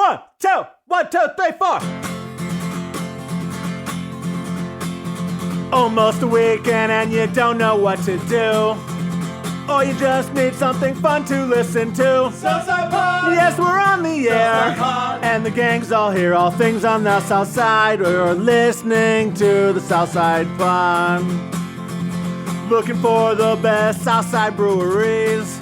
1, 2, 1, 2, 3, 4. Almost a weekend and you don't know what to do. Or you just need something fun to listen to. Southside Pod! Yes, we're on the air. Pod. And the gang's all here, all things on the South Side. We're listening to the Southside Pod. Looking for the best Southside breweries.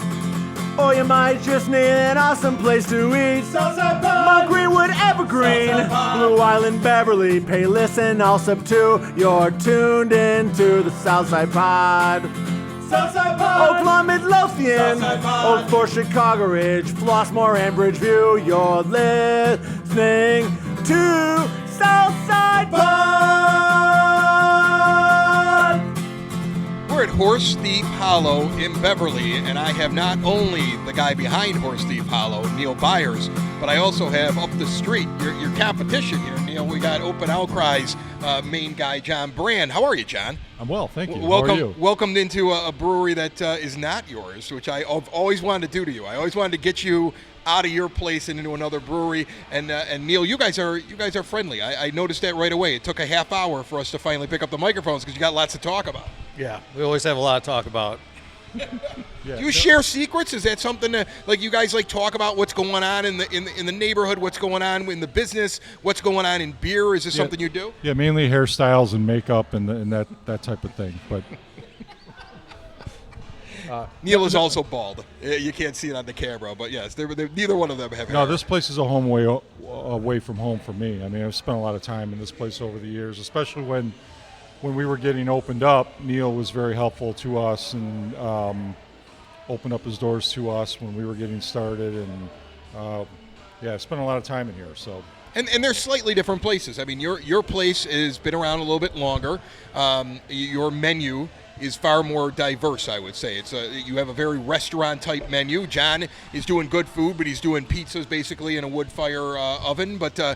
Or you might just need an awesome place to eat. Southside Pod! Mount Greenwood, Evergreen, Southside Pod. Blue Island, Beverly, Payless, and Allsup 2. You're tuned into the Southside Pod. Southside Pod! Oakland, Midlothian, Southside Pod. Oak Forest, Chicago Ridge, Flossmoor, and Bridgeview. You're listening to Southside Pod. We're at Horse Thief Hollow in Beverly, and I have not only the guy behind Horse Thief Hollow, Neil Byers, but I also have up the street your competition here, Neil. We got Open Outcry's main guy, John Brand. How are you, John? I'm well, thank you. Welcome, How are you? Welcomed into a brewery that is not yours, which I've always wanted to do to you. I always wanted to get you out of your place and into another brewery. And Neil, you guys are friendly. I noticed that right away. It took a half hour for us to finally pick up the microphones because you got lots to talk about. Yeah, we always have a lot to talk about. Yeah, Do you share secrets? Is that something that, like, you guys like talk about what's going on in the neighborhood, what's going on in the business, what's going on in beer? Is this something you do? Yeah, mainly hairstyles and makeup and that type of thing. But Neil is also bald. You can't see it on the camera, but yes, they're neither one of them have hair. no, this place is a home away from home for me. I mean, I've spent a lot of time in this place over the years, especially when we were getting opened up. Neil was very helpful to us and opened up his doors to us when we were getting started. And I spent a lot of time in here. So. And they're slightly different places. I mean, your place has been around a little bit longer. Your menu is far more diverse, I would say. It's you have a very restaurant-type menu. John is doing good food, but he's doing pizzas basically in a wood fire oven. But, I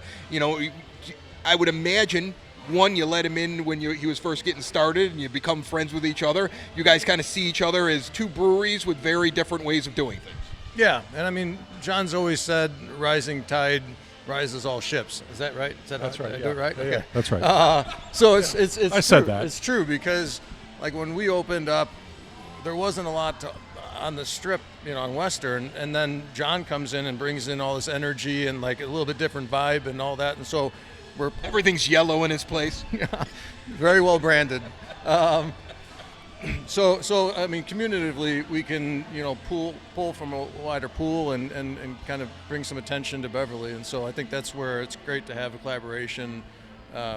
would imagine, one, you let him in when he was first getting started, and you become friends with each other. You guys kind of see each other as two breweries with very different ways of doing things. Yeah, and I mean, John's always said, rising tide rises all ships. Is that right? That's right. Did I Yeah. do it right? Yeah, Okay. that's right. So it's I true. said that. It's true because, like, when we opened up, there wasn't a lot on the strip, on Western, and then John comes in and brings in all this energy and, like, a little bit different vibe and all that, and so Everything's yellow in his place. very well branded. So I mean, communicatively, we can pull from a wider pool and kind of bring some attention to Beverly, and so I think that's where it's great to have a collaboration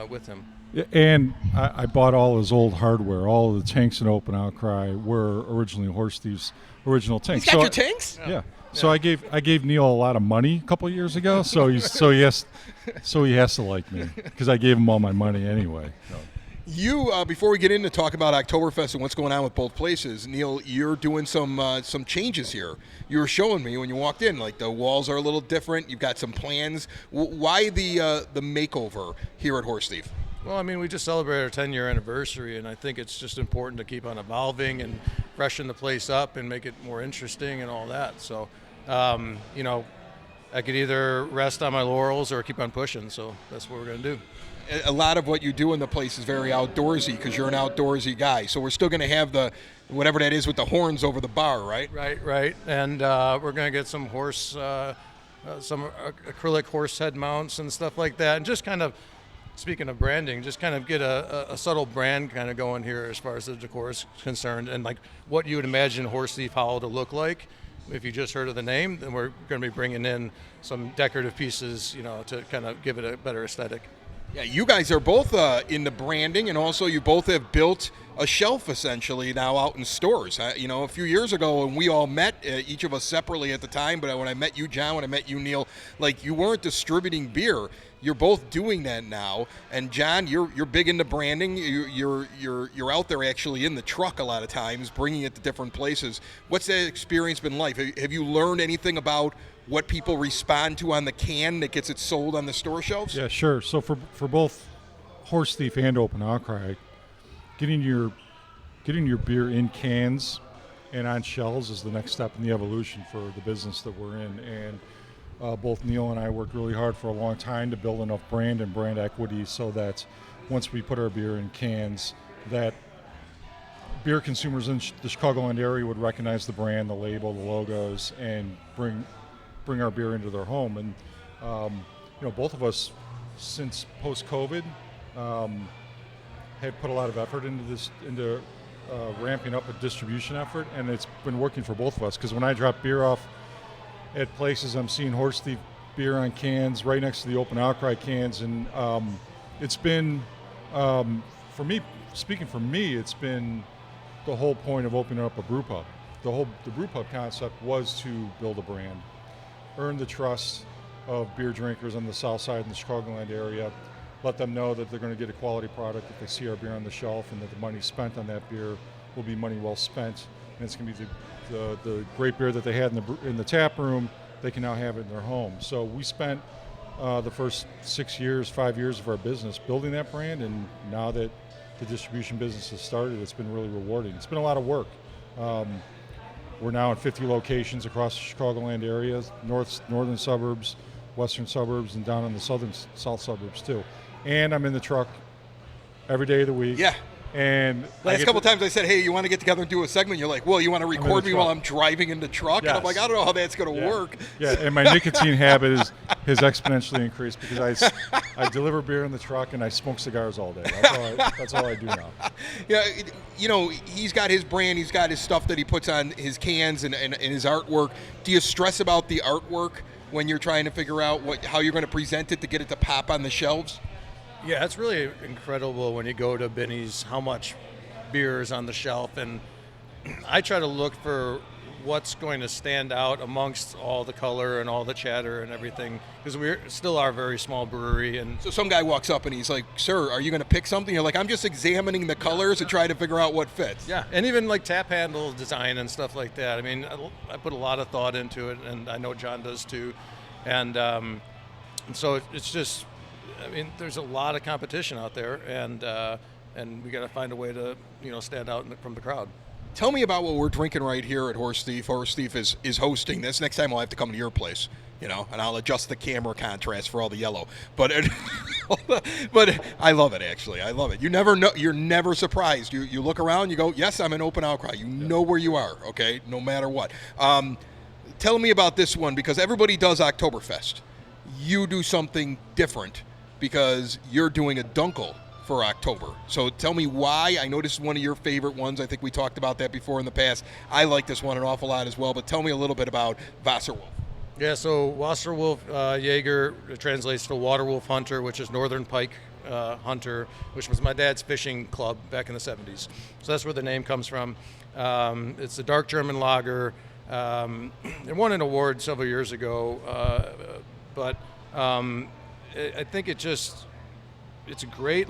with him. Yeah, and I bought all his old hardware. All of the tanks in Open Outcry were originally Horse Thief's original tanks. He's got your tanks? Yeah. So I gave Neil a lot of money a couple of years ago. So he has to like me because I gave him all my money anyway. So. You before we get into talk about Oktoberfest and what's going on with both places, Neil, you're doing some changes here. You were showing me when you walked in, like the walls are a little different. You've got some plans. Why the makeover here at Horse Thief? Well, I mean, we just celebrated our 10-year anniversary, and I think it's just important to keep on evolving and freshen the place up and make it more interesting and all that. So, I could either rest on my laurels or keep on pushing, so that's what we're going to do. A lot of what you do in the place is very outdoorsy because you're an outdoorsy guy. So we're still going to have the whatever that is with the horns over the bar, right? Right. And we're going to get some some acrylic horse head mounts and stuff like that, and just kind of, speaking of branding, just kind of get a subtle brand kind of going here as far as the decor is concerned, and like what you would imagine Horse Thief Hollow to look like. If you just heard of the name, then we're going to be bringing in some decorative pieces, to kind of give it a better aesthetic. Yeah, you guys are both in the branding, and also you both have built a shelf essentially now out in stores. A few years ago when we all met, each of us separately at the time, but when I met you, John, when I met you, Neil, like, you weren't distributing beer. You're both doing that now, and John, you're big into branding. You're out there actually in the truck a lot of times, bringing it to different places. What's that experience been like? Have you learned anything about what people respond to on the can that gets it sold on the store shelves? Yeah, sure. So for both Horse Thief and Open Outcry, getting your beer in cans and on shelves is the next step in the evolution for the business that we're in. And both Neil and I worked really hard for a long time to build enough brand and brand equity so that once we put our beer in cans, that beer consumers in the Chicagoland area would recognize the brand, the label, the logos, and bring our beer into their home. And both of us, since post-COVID, had put a lot of effort into ramping up a distribution effort, and it's been working for both of us. Because when I drop beer off at places, I'm seeing Horse Thief beer on cans right next to the Open Outcry cans, and it's been, for me, speaking for me, it's been the whole point of opening up a brew pub. The brew pub concept was to build a brand, earn the trust of beer drinkers on the south side in the Chicagoland area, let them know that they're going to get a quality product if they see our beer on the shelf, and that the money spent on that beer will be money well spent, and it's going to be the great beer that they had in the tap room, they can now have it in their home. So we spent the first 5 years of our business building that brand, and now that the distribution business has started, it's been really rewarding. It's been a lot of work. We're now in 50 locations across the Chicagoland area, northern suburbs, western suburbs, and down in the south suburbs too. And I'm in the truck every day of the week. Yeah. And last couple times I said, hey, you want to get together and do a segment? You're like, well, you want to record me while I'm driving in the truck? Yes. And I'm like, I don't know how that's going to work. Yeah, and my nicotine habit has exponentially increased because I deliver beer in the truck and I smoke cigars all day. That's all I do now. Yeah, he's got his brand, he's got his stuff that he puts on his cans and his artwork. Do you stress about the artwork when you're trying to figure out how you're going to present it to get it to pop on the shelves? Yeah, it's really incredible when you go to Binny's how much beer is on the shelf, and I try to look for what's going to stand out amongst all the color and all the chatter and everything, because we still are a very small brewery. And so some guy walks up and he's like, sir, are you going to pick something? You're like, I'm just examining the colors and trying to figure out what fits. Yeah, and even like tap handle design and stuff like that. I mean, I put a lot of thought into it, and I know John does too. And so it's just, I mean, there's a lot of competition out there, and we got to find a way to, stand out from the crowd. Tell me about what we're drinking right here at Horse Thief. Horse Thief is hosting this. Next time I'll have to come to your place, and I'll adjust the camera contrast for all the yellow. But I love it, actually. I love it. You never know. You're never surprised. You look around, you go, yes, I'm an Open Outcry. You know where you are, okay, no matter what. Tell me about this one, because everybody does Oktoberfest. You do something different because you're doing a Dunkel for October. So tell me why. I know this is one of your favorite ones. I think we talked about that before in the past. I like this one an awful lot as well, but tell me a little bit about Wasserwolf. Yeah, so Wasserwolf Jaeger translates to Waterwolf Hunter, which is Northern Pike Hunter, which was my dad's fishing club back in the 70s. So that's where the name comes from. It's a dark German lager. It won an award several years ago, but I think it's a great,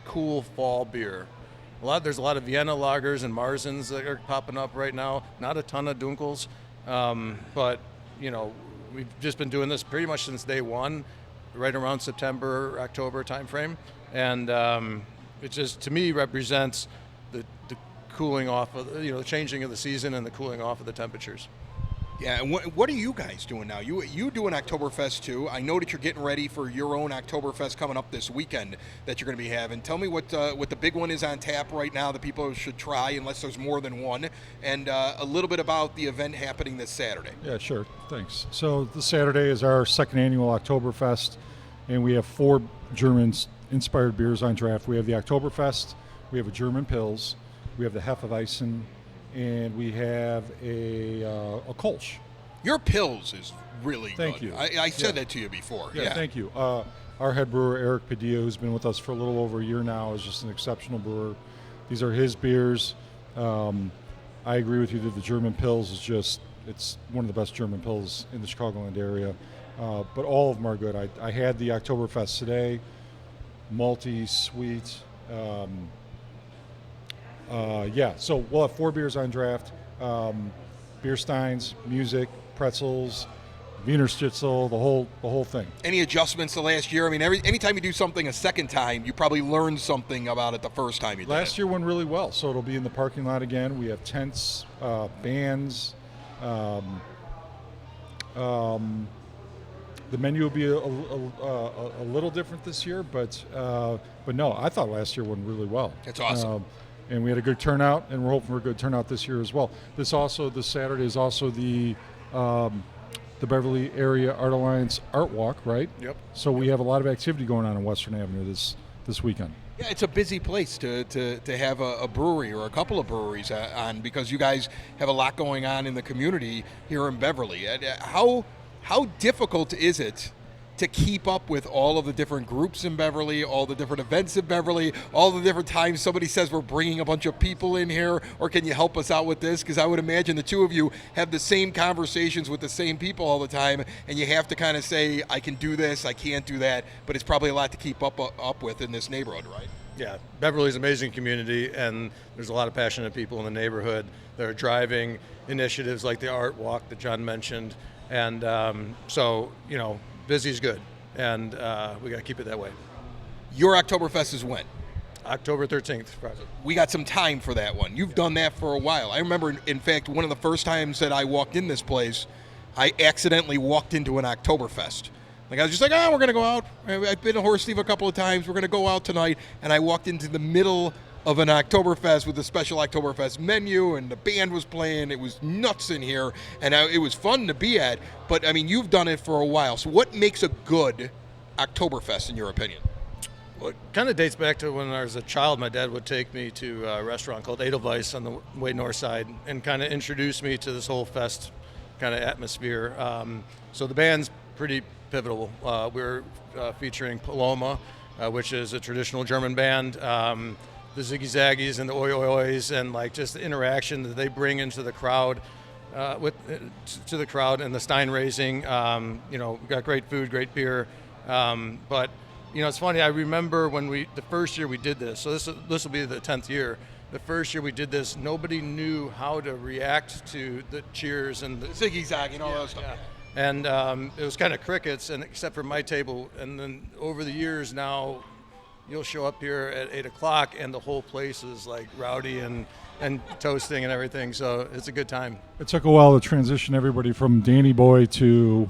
cool fall beer. There's a lot of Vienna lagers and Marzens that are popping up right now. Not a ton of Dunkels, but we've just been doing this pretty much since day one, right around September, October timeframe, and it just, to me, represents the cooling off of the changing of the season and the cooling off of the temperatures. Yeah, and what are you guys doing now? You do an Oktoberfest too. I know that you're getting ready for your own Oktoberfest coming up this weekend that you're going to be having. Tell me what the big one is on tap right now that people should try, unless there's more than one, and a little bit about the event happening this Saturday. Yeah, sure. Thanks. So this Saturday is our second annual Oktoberfest, and we have 4 German-inspired beers on draft. We have the Oktoberfest, we have a German Pils, we have the Hefeweizen, and we have a Kolsch. Your Pils is really Thank good. you. I said that to you before. Yeah, thank you. Our head brewer, Eric Padilla, who's been with us for a little over a year now, is just an exceptional brewer. These are his beers. I agree with you that the German Pils it's one of the best German Pils in the Chicagoland area. But all of them are good. I had the Oktoberfest today, malty, sweet. So we'll have 4 beers on draft. Beer steins, music, pretzels, Wiener Schnitzel, the whole thing. Any adjustments the last year? I mean, anytime you do something a second time, you probably learned something about it the first time you did it. Last year went really well, so it'll be in the parking lot again. We have tents, bands, the menu will be a little different this year, but no, I thought last year went really well. That's awesome. And we had a good turnout, and we're hoping for a good turnout this year as well. This Saturday is also the Beverly Area Art Alliance Art Walk, right? Yep. So we have a lot of activity going on Western Avenue this weekend. Yeah, it's a busy place to have a brewery or a couple of breweries on, because you guys have a lot going on in the community here in Beverly. How difficult is it to keep up with all of the different groups in Beverly, all the different events in Beverly, all the different times somebody says we're bringing a bunch of people in here, or can you help us out with this? Because I would imagine the two of you have the same conversations with the same people all the time, and you have to kind of say, I can do this, I can't do that, but it's probably a lot to keep up with in this neighborhood, right? Yeah, Beverly's an amazing community, and there's a lot of passionate people in the neighborhood that are driving initiatives like the Art Walk that John mentioned, and so, busy is good, and we got to keep it that way. Your Oktoberfest is when? October 13th, Friday. We got some time for that one. You've done that for a while. I remember, in fact, one of the first times that I walked in this place, I accidentally walked into an Oktoberfest. Like, I was just like, we're going to go out. I've been to Horse Thief a couple of times. We're going to go out tonight. And I walked into the middle of an Oktoberfest with a special Oktoberfest menu, and the band was playing. It was nuts in here, and it was fun to be at. But, I mean, you've done it for a while. So what makes a good Oktoberfest, in your opinion? Well, it kind of dates back to when I was a child. My dad would take me to a restaurant called Edelweiss on the way north side and kind of introduce me to this whole fest kind of atmosphere. So the band's pretty pivotal. We're featuring Paloma, which is a traditional German band. The Ziggy Zaggies and the Oi Oi Ois, and like just the interaction that they bring into the crowd, to the crowd, and the Stein raising. We got great food, great beer, but it's funny. I remember when the first year we did this. So this will be the 10th year. The first year we did this, nobody knew how to react to the cheers and the Ziggy Zag and all that stuff. Yeah. And it was kind of crickets, and except for my table. And then over the years now, you'll show up here at 8 o'clock and the whole place is like rowdy and toasting and everything. So it's a good time. It took a while to transition everybody from Danny Boy to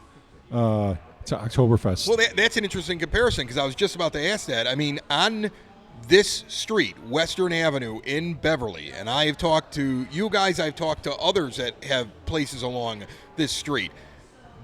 Oktoberfest. Well, that's an interesting comparison, because I was just about to ask that. I mean, on this street, Western Avenue in Beverly, and I've talked to you guys, I've talked to others that have places along this street.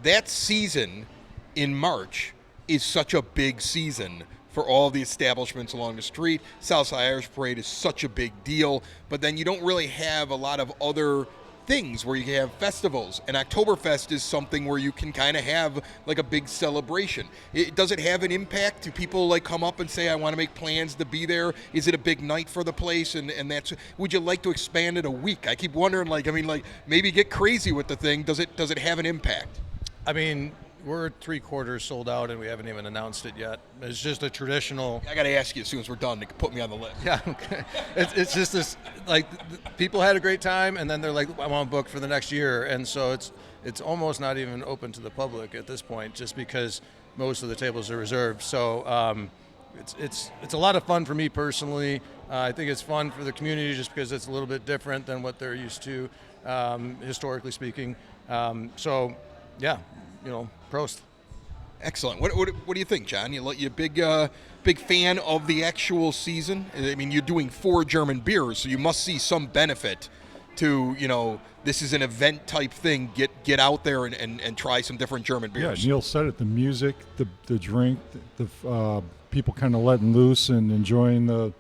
That season in March is such a big season for all the establishments along the street. Southside Irish Parade is such a big deal, but then you don't really have a lot of other things where you can have festivals, and Oktoberfest is something where you can kind of have like a big celebration. Does it have an impact? Do people like come up and say, I want to make plans to be there? Is it a big night for the place? And that's, would you like to expand it a week? I keep wondering, maybe get crazy with the thing. Does it have an impact? I mean, we're 3/4 sold out, and we haven't even announced it yet. It's just a traditional. I got to ask you as soon as we're done to put me on the list. Yeah, okay. It's just this, like, people had a great time, and then they're like, I want to book for the next year, and so it's almost not even open to the public at this point, just because most of the tables are reserved. So it's a lot of fun for me personally. I think it's fun for the community just because it's a little bit different than what they're used to, historically speaking. So, yeah. Prost. Excellent. What do you think, John? You big fan of the actual season? I mean, you're doing 4 German beers, so you must see some benefit to, this is an event type thing. Get out there and try some different German beers. Yeah, Neil said it. The music, the drink, the people kind of letting loose and enjoying the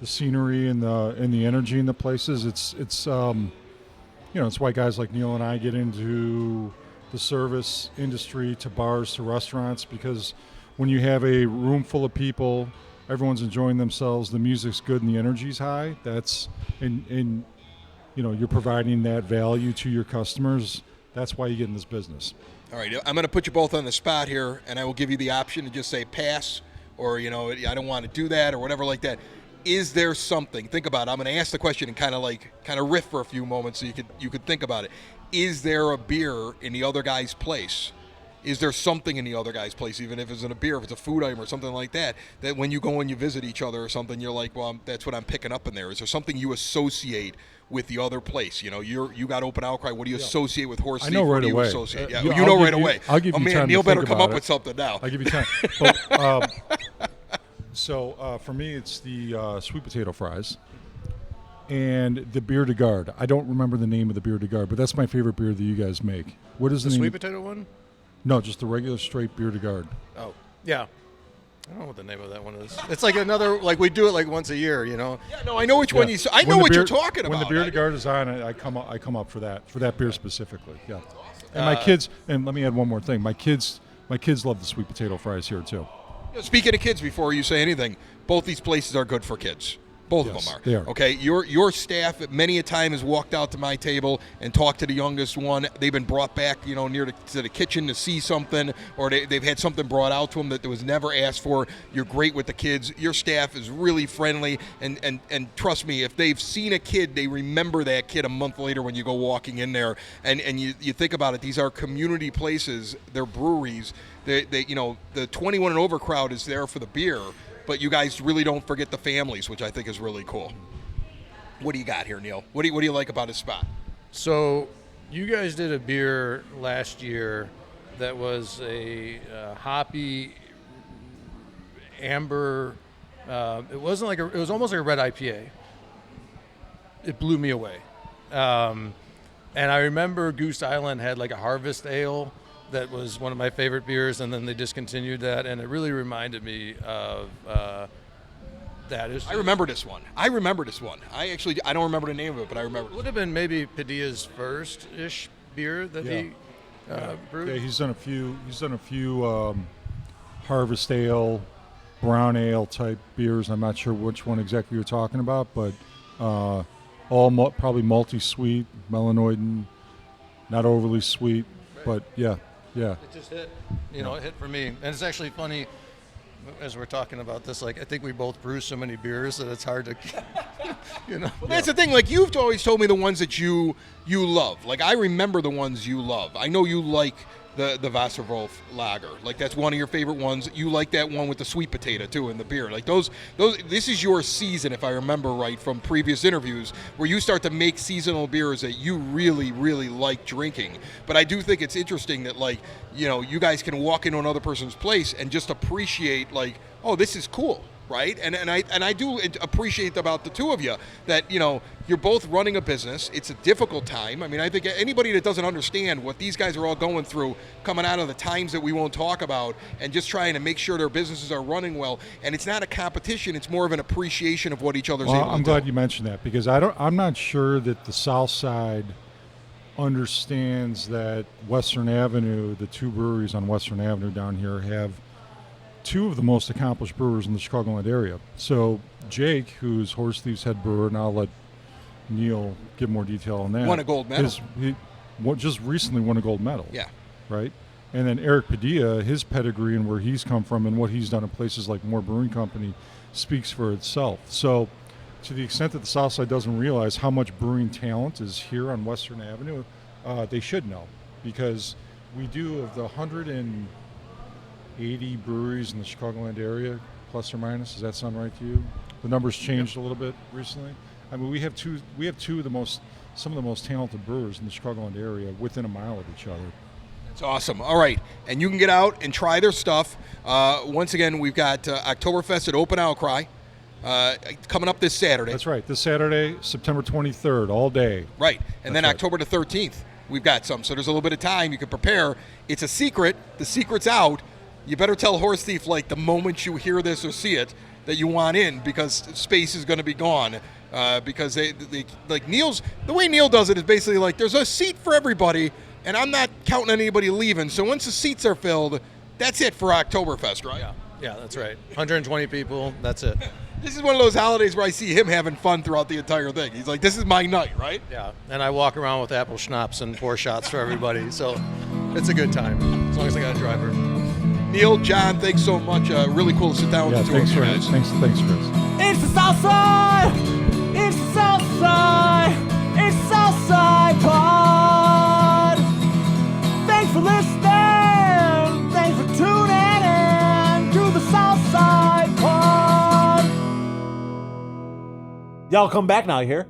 scenery and the energy in the places. It's why guys like Neil and I get into the service industry, to bars, to restaurants, because when you have a room full of people, everyone's enjoying themselves, the music's good and the energy's high, and you're providing that value to your customers. That's why you get in this business. All right, I'm going to put you both on the spot here, and I will give you the option to just say pass, or I don't want to do that, or whatever like that. Is there something? Think about it. I'm going to ask the question and kind of riff for a few moments so you could think about it. Is there a beer in the other guy's place is there something in the other guy's place, even if it's in a beer, if it's a food item or something like that, that when you go and you visit each other or something, you're like, well, that's what I'm picking up in there. Is there something you associate with the other place? You know, you got Open Outcry. What do you associate with Horse Thief? I know right what do you away. associate? Yeah, you know I'll right give you- away. I'll give you man, time to Neil better think come about up it. with something now. I'll give you time. But, so for me, it's the sweet potato fries and the beer de garde. I don't remember the name of the beer de garde, but that's my favorite beer that you guys make. What is The the name? sweet potato one? No, just the regular straight beer de garde. Oh, yeah. I don't know what the name of that one is. It's like another, like we do it like once a year, you know. Yeah, no, I know which one you. I know When the what beer- you're talking about. When the beer de garde is on, I come up for that beer specifically. Yeah. And my kids, and let me add one more thing. My kids love the sweet potato fries here too. Speaking of kids, before you say anything, both these places are good for kids. Both Yes, of them are. they are. Okay, your staff many a time has walked out to my table and talked to the youngest one. They've been brought back, near to the kitchen to see something, or they've had something brought out to them that was never asked for. You're great with the kids. Your staff is really friendly, and trust me, if they've seen a kid, they remember that kid a month later when you go walking in there. And you think about it, these are community places. They're breweries. The 21 and over crowd is there for the beer, but you guys really don't forget the families, which I think is really cool. What do you got here, Neil? What do you like about his spot? So you guys did a beer last year that was a hoppy amber. It wasn't like it was almost like a red IPA. It blew me away. And I remember Goose Island had like a harvest ale that was one of my favorite beers, and then they discontinued that, and it really reminded me of that. I remember this one. I don't remember the name of it, but I remember It would have been maybe Padilla's first-ish beer that he brewed. Yeah, he's done a few harvest ale, brown ale type beers. I'm not sure which one exactly you're talking about, but all probably multi-sweet, melanoidin, not overly sweet, but yeah. It just hit. It hit for me. And it's actually funny, as we're talking about this, like I think we both brew so many beers that it's hard to, Well, that's the thing. Like, you've always told me the ones that you love. Like, I remember the ones you love. I know you like the Wasserwolf lager. Like, that's one of your favorite ones. You like that one with the sweet potato too in the beer. Like those. This is your season, if I remember right from previous interviews, where you start to make seasonal beers that you really, really like drinking. But I do think it's interesting that, like, you guys can walk into another person's place and just appreciate, like, oh, this is cool. Right, and I do appreciate about the two of you that you're both running a business. It's a difficult time. I mean, I think anybody that doesn't understand what these guys are all going through, coming out of the times that we won't talk about, and just trying to make sure their businesses are running well. And it's not a competition; it's more of an appreciation of what each other's able to do. I'm glad you mentioned that, because I'm not sure that the South Side understands that Western Avenue, the two breweries on Western Avenue down here, have two of the most accomplished brewers in the Chicagoland area. So Jake, who's Horse Thief's head brewer, and I'll let Neil give more detail on that. Won a gold medal. He just recently won a gold medal. Yeah. Right? And then Eric Padilla, his pedigree and where he's come from and what he's done in places like Moore Brewing Company speaks for itself. So to the extent that the South Side doesn't realize how much brewing talent is here on Western Avenue, they should know, because we do, of the 180 breweries in the Chicagoland area, plus or minus. Does that sound right to you? The numbers changed a little bit recently. I mean, we have two of some of the most talented brewers in the Chicagoland area within a mile of each other. It's awesome. All right, and you can get out and try their stuff. Once again, we've got Oktoberfest at Open Outcry coming up this Saturday. That's right. This Saturday, September 23rd, all day. Right, and then right. October the 13th, we've got some. So there's a little bit of time. You can prepare. It's a secret. The secret's out. You better tell Horse Thief, like, the moment you hear this or see it, that you want in, because space is going to be gone. Because they like the way Neil does it is basically like there's a seat for everybody, and I'm not counting anybody leaving. So once the seats are filled, that's it for Oktoberfest, right? Yeah, that's right. 120 people, that's it. This is one of those holidays where I see him having fun throughout the entire thing. He's like, this is my night, right? Yeah, and I walk around with apple schnapps and pour shots for everybody, so it's a good time, as long as I got a driver. Neil, John, thanks so much. Really cool to sit down with the two of you guys. Thanks, Chris. It's the Southside! It's the Southside! It's Southside Pod! Thanks for listening! Y'all come back now, you hear?